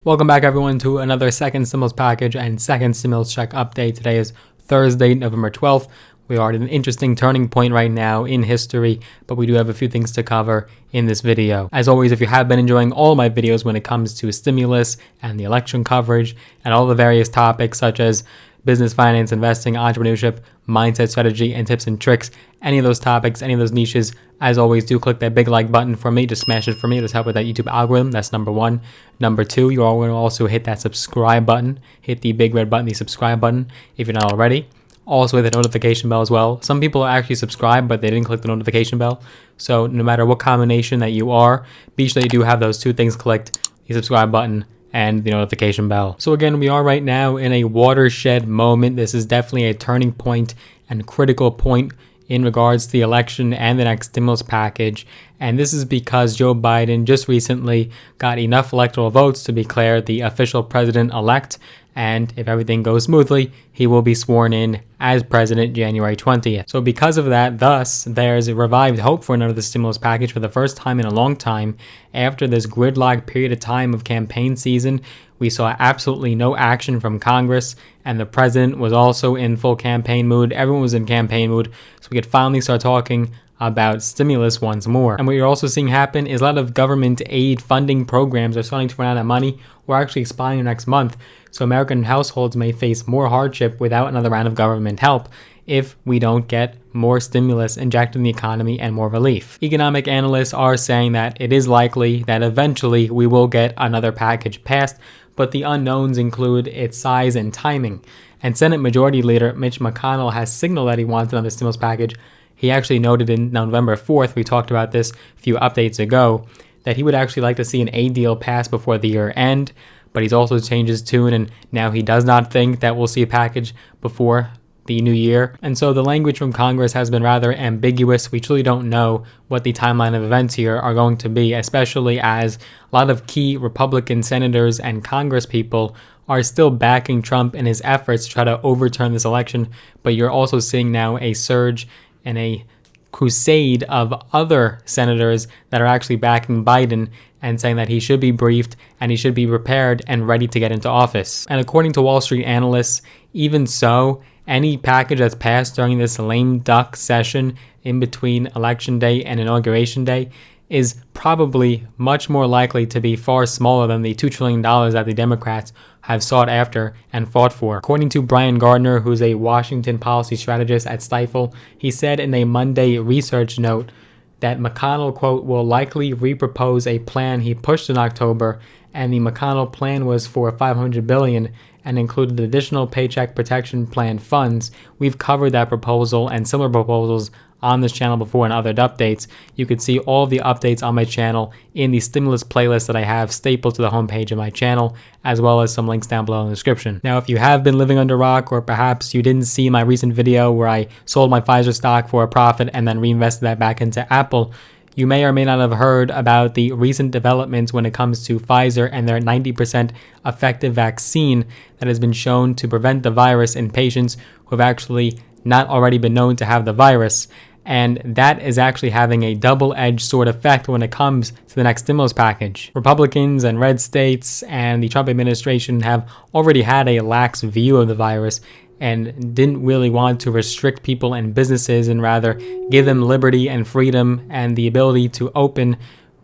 Welcome back everyone to another second stimulus package and second stimulus check update. Today is Thursday, November 12th. We are at an interesting turning point right now in history, but we do have a few things to cover in this video. As always, if you have been enjoying all my videos when it comes to stimulus and the election coverage and all the various topics such as business, finance, investing, entrepreneurship, mindset, strategy, and tips and tricks, any of those topics, any of those niches, as always, do click that big like button for me. Just smash it for me. Let's help with that YouTube algorithm. That's number one. Number two, you're going to also hit that subscribe button. Hit the big red button, the subscribe button, if you're not already. Also hit the notification bell as well. Some people are actually subscribed, but they didn't click the notification bell. So no matter what combination that you are, be sure that you do have those two things clicked, the subscribe button and the notification bell. So again, we are right now in a watershed moment. This is definitely a turning point and critical point in regards to the election and the next stimulus package. And this is because Joe Biden just recently got enough electoral votes to be declared the official president-elect. And if everything goes smoothly, he will be sworn in as president January 20th. So because of that, thus, there's a revived hope for another stimulus package for the first time in a long time. After this gridlock period of time of campaign season, we saw absolutely no action from Congress, and the president was also in full campaign mood. Everyone was in campaign mood, so we could finally start talking about stimulus once more. And what you're also seeing happen is a lot of government aid funding programs are starting to run out of money or actually expiring next month. So American households may face more hardship without another round of government help if we don't get more stimulus injected in the economy and more relief. Economic analysts are saying that it is likely that eventually we will get another package passed, but the unknowns include its size and timing. And Senate Majority Leader Mitch McConnell has signaled that he wants another stimulus package. He actually noted in November 4th, we talked about this a few updates ago, that he would actually like to see an aid deal pass before the year end, but he's also changed his tune, and now he does not think that we'll see a package before the new year. And so the language from Congress has been rather ambiguous. We truly don't know what the timeline of events here are going to be, especially as a lot of key Republican senators and Congress people are still backing Trump in his efforts to try to overturn this election. But you're also seeing now a surge and a crusade of other senators that are actually backing Biden and saying that he should be briefed and he should be prepared and ready to get into office. And according to Wall Street analysts, even so, any package that's passed during this lame duck session in between Election Day and Inauguration Day is probably much more likely to be far smaller than the $2 trillion that the Democrats have sought after and fought for. According to Brian Gardner, who's a Washington policy strategist at Stifel, he said in a Monday research note that McConnell, quote, will likely repropose a plan he pushed in October, and the McConnell plan was for $500 billion and included additional Paycheck Protection Plan funds. We've covered that proposal and similar proposals on this channel before in other updates. You could see all of the updates on my channel in the stimulus playlist that I have stapled to the homepage of my channel, as well as some links down below in the description. Now, if you have been living under a rock, or perhaps you didn't see my recent video where I sold my Pfizer stock for a profit and then reinvested that back into Apple, you may or may not have heard about the recent developments when it comes to Pfizer and their 90% effective vaccine that has been shown to prevent the virus in patients who have actually not already been known to have the virus. And that is actually having a double-edged sword effect when it comes to the next stimulus package. Republicans and red states and the Trump administration have already had a lax view of the virus and didn't really want to restrict people and businesses and rather give them liberty and freedom and the ability to open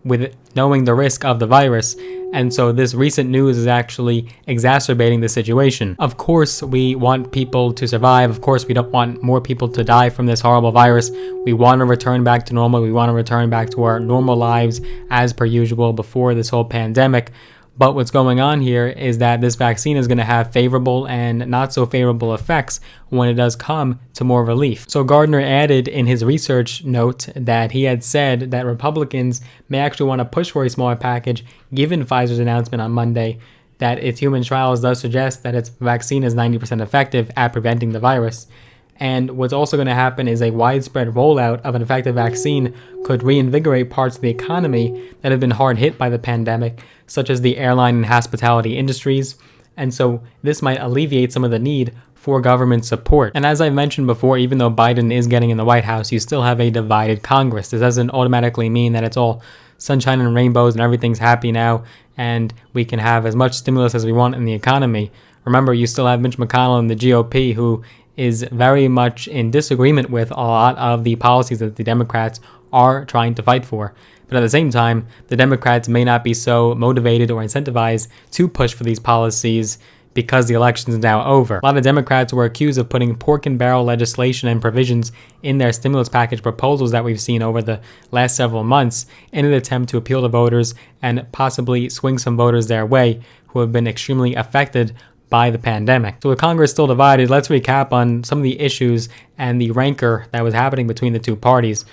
with knowing the risk of the virus. And so this recent news is actually exacerbating the situation. Of course, we want people to survive. Of course, we don't want more people to die from this horrible virus. We want to return back to normal. We want to return back to our normal lives as per usual before this whole pandemic. But what's going on here is that this vaccine is going to have favorable and not so favorable effects when it does come to more relief. So Gardner added in his research note that he had said that Republicans may actually want to push for a smaller package given Pfizer's announcement on Monday that its human trials does suggest that its vaccine is 90% effective at preventing the virus. And what's also going to happen is a widespread rollout of an effective vaccine could reinvigorate parts of the economy that have been hard hit by the pandemic, such as the airline and hospitality industries. And so this might alleviate some of the need for government support. And as I mentioned before, even though Biden is getting in the White House, you still have a divided Congress. This doesn't automatically mean that it's all sunshine and rainbows and everything's happy now and we can have as much stimulus as we want in the economy. Remember, you still have Mitch McConnell and the GOP, who is very much in disagreement with a lot of the policies that the Democrats are trying to fight for. But at the same time, the Democrats may not be so motivated or incentivized to push for these policies because the election is now over. A lot of Democrats were accused of putting pork and barrel legislation and provisions in their stimulus package proposals that we've seen over the last several months in an attempt to appeal to voters and possibly swing some voters their way who have been extremely affected by the pandemic. So with Congress still divided, let's recap on some of the issues and the rancor that was happening between the two parties.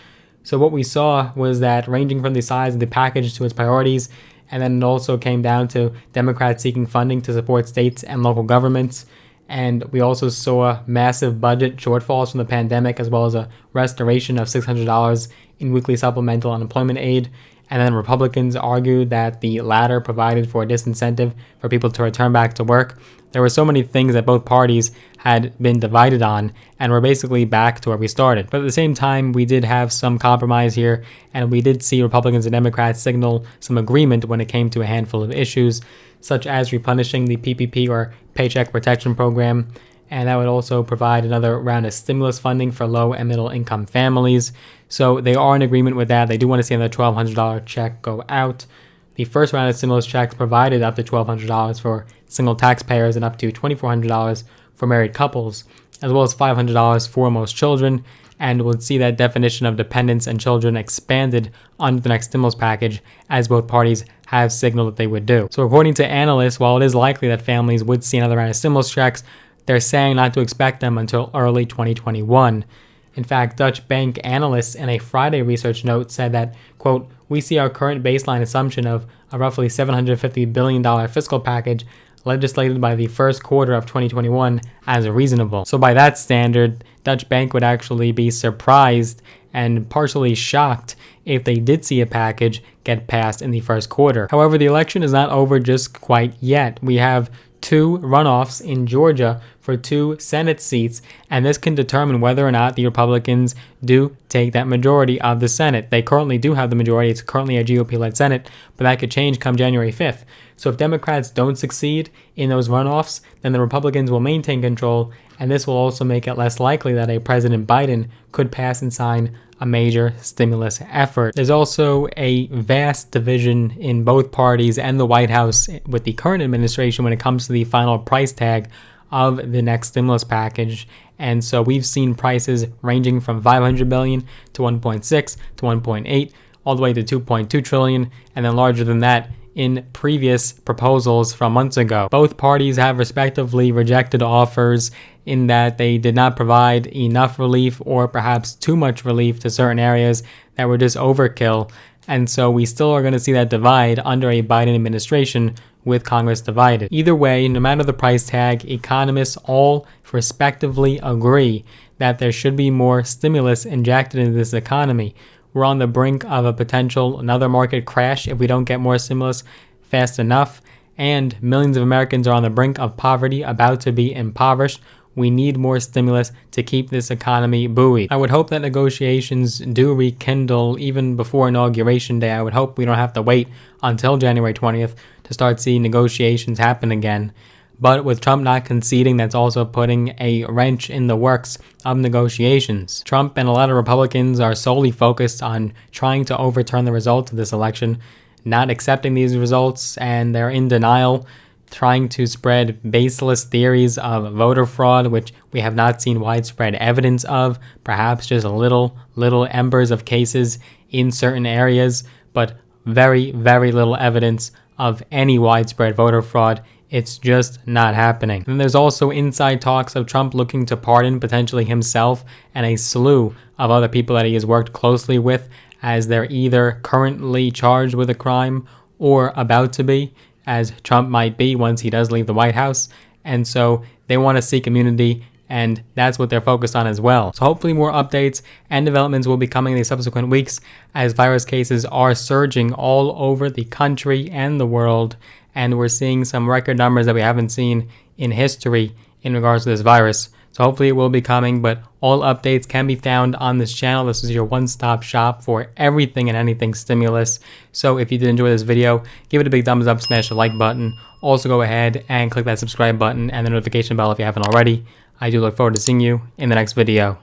So what we saw was that ranging from the size of the package to its priorities, and then it also came down to Democrats seeking funding to support states and local governments. And we also saw massive budget shortfalls from the pandemic, as well as a restoration of $600 in weekly supplemental unemployment aid. And then Republicans argued that the latter provided for a disincentive for people to return back to work. There were so many things that both parties had been divided on, and we're basically back to where we started. But at the same time, we did have some compromise here, and we did see Republicans and Democrats signal some agreement when it came to a handful of issues, such as replenishing the PPP or Paycheck Protection Program, and that would also provide another round of stimulus funding for low and middle income families. So they are in agreement with that. They do want to see another $1,200 check go out. The first round of stimulus checks provided up to $1,200 for single taxpayers and up to $2,400 for married couples, as well as $500 for most children, and we'll see that definition of dependents and children expanded under the next stimulus package, as both parties have signaled that they would do. So according to analysts, while it is likely that families would see another round of stimulus checks, they're saying not to expect them until early 2021. In fact, Dutch bank analysts in a Friday research note said that, quote, "We see our current baseline assumption of a roughly $750 billion fiscal package legislated by the first quarter of 2021 as reasonable." So by that standard, Dutch bank would actually be surprised and partially shocked if they did see a package get passed in the first quarter. However, the election is not over just quite yet. We have two runoffs in Georgia for 2 Senate seats, and this can determine whether or not the Republicans do take that majority of the Senate. They currently do have the majority. It's currently a GOP-led Senate, but that could change come January 5th. So if Democrats don't succeed in those runoffs, then the Republicans will maintain control, and this will also make it less likely that a President Biden could pass and sign a major stimulus effort. There's also a vast division in both parties and the White House with the current administration when it comes to the final price tag of the next stimulus package. And so we've seen prices ranging from $500 billion to 1.6 to 1.8, all the way to 2.2 trillion, and then larger than that in previous proposals from months ago. Both parties have respectively rejected offers in that they did not provide enough relief or perhaps too much relief to certain areas that were just overkill. And so we still are going to see that divide under a Biden administration with Congress divided. Either way, no matter the price tag, economists all respectively agree that there should be more stimulus injected into this economy. We're on the brink of a potential another market crash if we don't get more stimulus fast enough, and millions of Americans are on the brink of poverty, about to be impoverished. We need more stimulus to keep this economy buoyed. I would hope that negotiations do rekindle even before Inauguration Day. I would hope we don't have to wait until January 20th to start seeing negotiations happen again. But with Trump not conceding, that's also putting a wrench in the works of negotiations. Trump and a lot of Republicans are solely focused on trying to overturn the results of this election, not accepting these results, and they're in denial, trying to spread baseless theories of voter fraud, which we have not seen widespread evidence of, perhaps just little embers of cases in certain areas, but very, very little evidence of any widespread voter fraud. It's just not happening. And there's also inside talks of Trump looking to pardon potentially himself and a slew of other people that he has worked closely with, as they're either currently charged with a crime or about to be, as Trump might be once he does leave the White House. And so they want to seek immunity, and that's what they're focused on as well. So hopefully more updates and developments will be coming in the subsequent weeks, as virus cases are surging all over the country and the world, and we're seeing some record numbers that we haven't seen in history in regards to this virus. So hopefully it will be coming, but all updates can be found on this channel. This is your one-stop shop for everything and anything stimulus. So if you did enjoy this video, give it a big thumbs up, smash the like button. Also go ahead and click that subscribe button and the notification bell if you haven't already. I do look forward to seeing you in the next video.